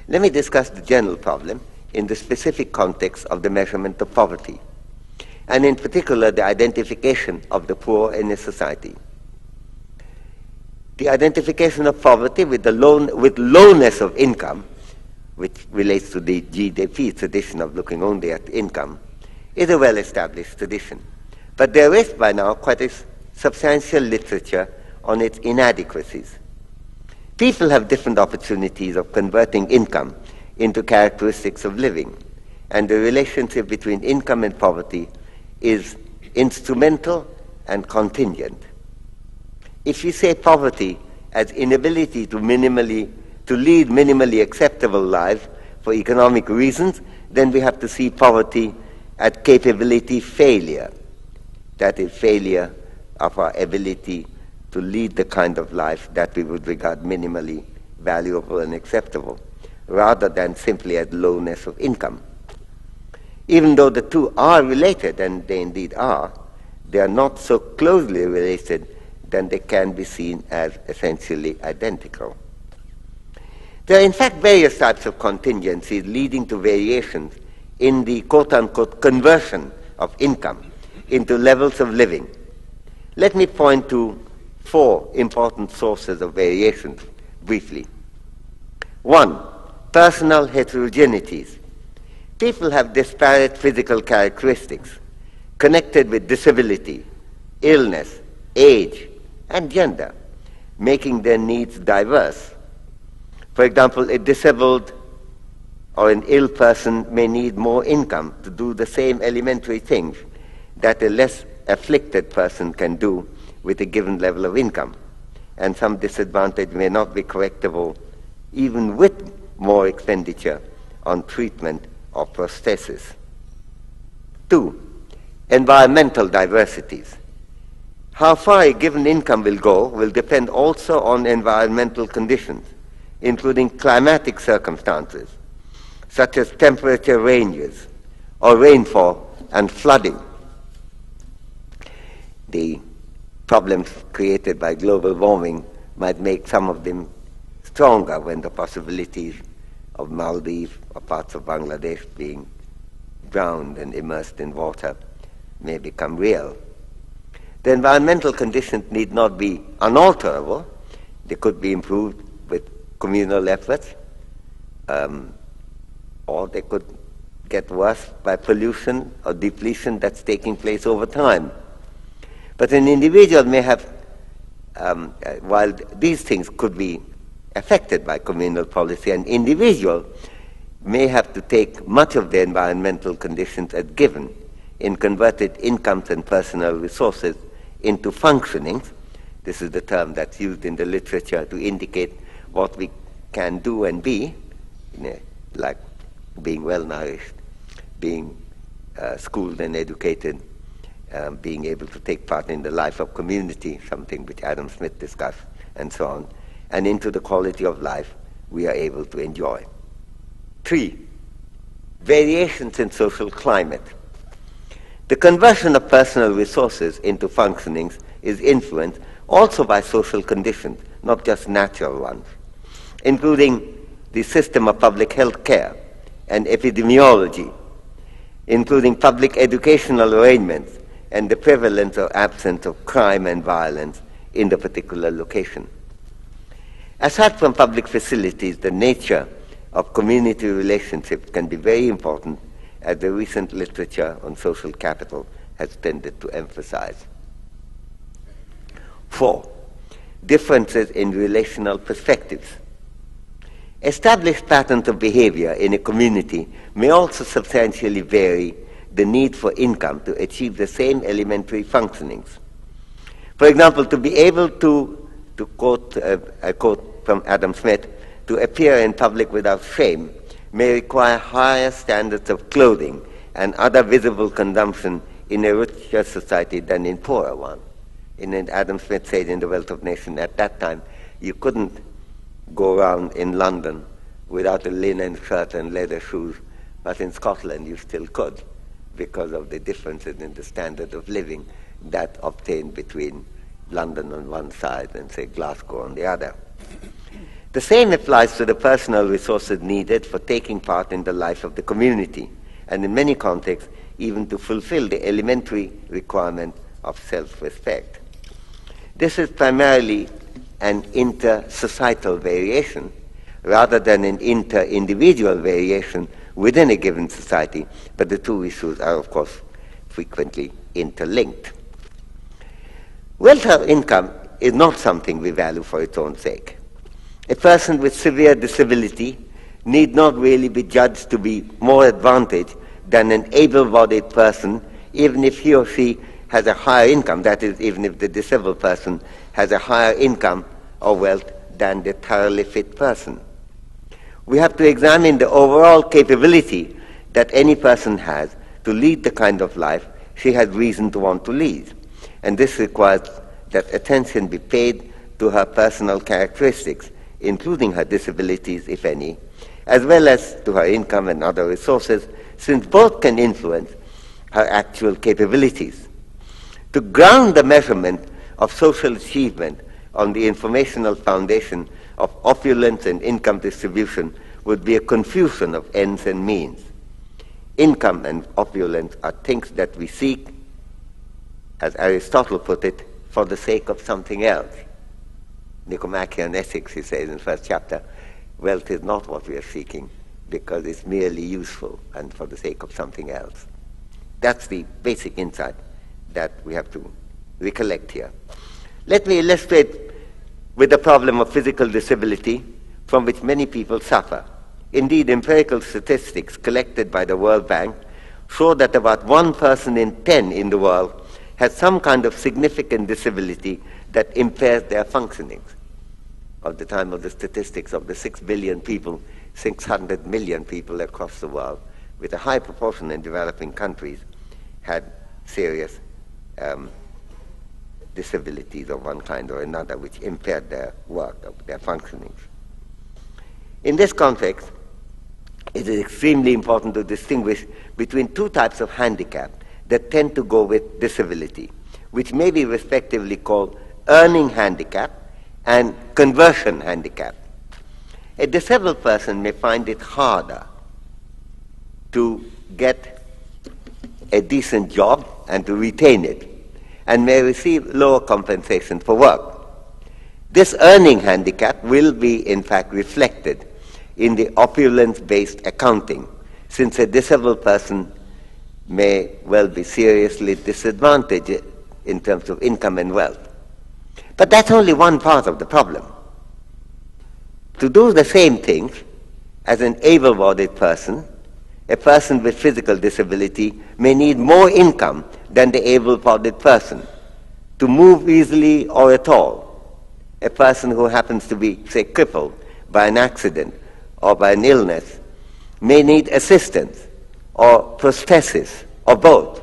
Let me discuss the general problem in the specific context of the measurement of poverty, and in particular the identification of the poor in a society. The identification of poverty with lowness of income, which relates to the GDP tradition of looking only at income, is a well-established tradition. But there is by now quite a substantial literature on its inadequacies. People have different opportunities of converting income into characteristics of living, and the relationship between income and poverty is instrumental and contingent. If we say poverty as inability to lead minimally acceptable lives for economic reasons, then we have to see poverty as capability failure. That is, failure of our ability to lead the kind of life that we would regard minimally valuable and acceptable, rather than simply as lowness of income. Even though the two are related, and they indeed are, they are not so closely related that they can be seen as essentially identical. There are in fact various types of contingencies leading to variations in the quote-unquote conversion of income into levels of living. Let me point to 4 important sources of variations briefly. 1, personal heterogeneities. People have disparate physical characteristics connected with disability, illness, age, and gender, making their needs diverse. For example, a disabled or an ill person may need more income to do the same elementary things that a less afflicted person can do with a given level of income, and some disadvantage may not be correctable even with more expenditure on treatment or prosthesis. 2, environmental diversities. How far a given income will go will depend also on environmental conditions, including climatic circumstances, such as temperature ranges or rainfall and flooding. The problems created by global warming might make some of them stronger when the possibilities of Maldives or parts of Bangladesh being drowned and immersed in water may become real. The environmental conditions need not be unalterable. They could be improved with communal efforts, or they could get worse by pollution or depletion that's taking place over time. But an individual may have, while these things could be affected by communal policy, an individual may have to take much of the environmental conditions as given in converted incomes and personal resources into functionings. This is the term that's used in the literature to indicate what we can do and be, like being well-nourished, being schooled and educated, being able to take part in the life of community, something which Adam Smith discussed, and so on, and into the quality of life we are able to enjoy. 3, variations in social climate. The conversion of personal resources into functionings is influenced also by social conditions, not just natural ones, including the system of public health care and epidemiology, including public educational arrangements and the prevalence or absence of crime and violence in the particular location. Aside from public facilities, the nature of community relationships can be very important, as the recent literature on social capital has tended to emphasize. 4, differences in relational perspectives. Established patterns of behavior in a community may also substantially vary the need for income to achieve the same elementary functionings. For example, to be able to quote a quote from Adam Smith, to appear in public without shame may require higher standards of clothing and other visible consumption in a richer society than in poorer one. Adam Smith said in The Wealth of Nations, at that time, you couldn't go around in London without a linen shirt and leather shoes, but in Scotland you still could, because of the differences in the standard of living that obtained between London on one side and, say, Glasgow on the other. The same applies to the personal resources needed for taking part in the life of the community, and in many contexts, even to fulfill the elementary requirement of self-respect. This is primarily an inter-societal variation rather than an inter-individual variation within a given society, but the two issues are, of course, frequently interlinked. Wealth or income is not something we value for its own sake. A person with severe disability need not really be judged to be more advantaged than an able-bodied person, even if he or she has a higher income, that is, even if the disabled person has a higher income or wealth than the thoroughly fit person. We have to examine the overall capability that any person has to lead the kind of life she has reason to want to lead. And this requires that attention be paid to her personal characteristics, including her disabilities, if any, as well as to her income and other resources, since both can influence her actual capabilities. To ground the measurement of social achievement on the informational foundation of opulence and income distribution would be a confusion of ends and means. Income and opulence are things that we seek, as Aristotle put it, for the sake of something else. Nicomachean Ethics, he says in the first chapter, wealth is not what we are seeking because it's merely useful and for the sake of something else. That's the basic insight that we have to recollect here. Let me illustrate with the problem of physical disability from which many people suffer. Indeed, empirical statistics collected by the World Bank show that about 1 person in 10 in the world has some kind of significant disability that impairs their functioning. At the time of the statistics of the 6 billion people, 600 million people across the world, with a high proportion in developing countries, had serious disabilities of one kind or another which impaired their work, their functioning. In this context, it is extremely important to distinguish between 2 types of handicap that tend to go with disability, which may be respectively called earning handicap and conversion handicap. A disabled person may find it harder to get a decent job and to retain it, and may receive lower compensation for work. This earning handicap will be, in fact, reflected in the opulence-based accounting, since a disabled person may well be seriously disadvantaged in terms of income and wealth. But that's only one part of the problem. To do the same thing as an able-bodied person, a person with physical disability may need more income than the able-bodied person to move easily or at all. A person who happens to be, say, crippled by an accident or by an illness may need assistance or prosthesis or both.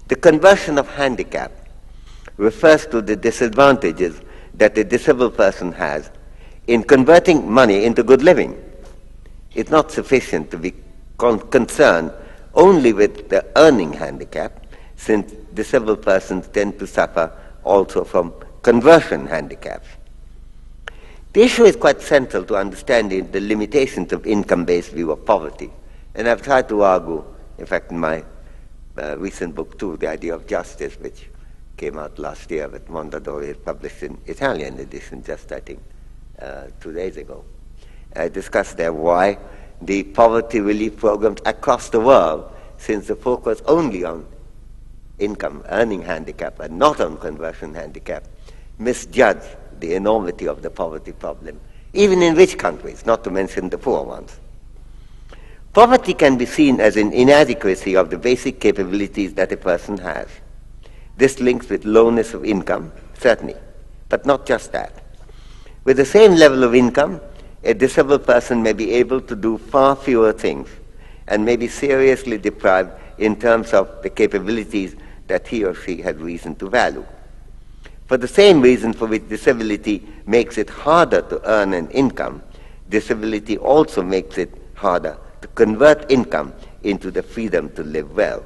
The conversion of handicap refers to the disadvantages that a disabled person has in converting money into good living. It's not sufficient to be concerned only with the earning handicap, since disabled persons tend to suffer also from conversion handicaps. The issue is quite central to understanding the limitations of income-based view of poverty. And I've tried to argue, in fact, in my recent book too, The Idea of Justice, which came out last year, but Mondadori had published in Italian edition just, I think, 2 days ago. I discussed there why the poverty relief programs across the world, since the focus only on income, earning handicap, and not on conversion handicap, misjudge the enormity of the poverty problem, even in rich countries, not to mention the poor ones. Poverty can be seen as an inadequacy of the basic capabilities that a person has. This links with lowness of income, certainly, but not just that. With the same level of income, a disabled person may be able to do far fewer things and may be seriously deprived in terms of the capabilities that he or she had reason to value. For the same reason for which disability makes it harder to earn an income, disability also makes it harder to convert income into the freedom to live well.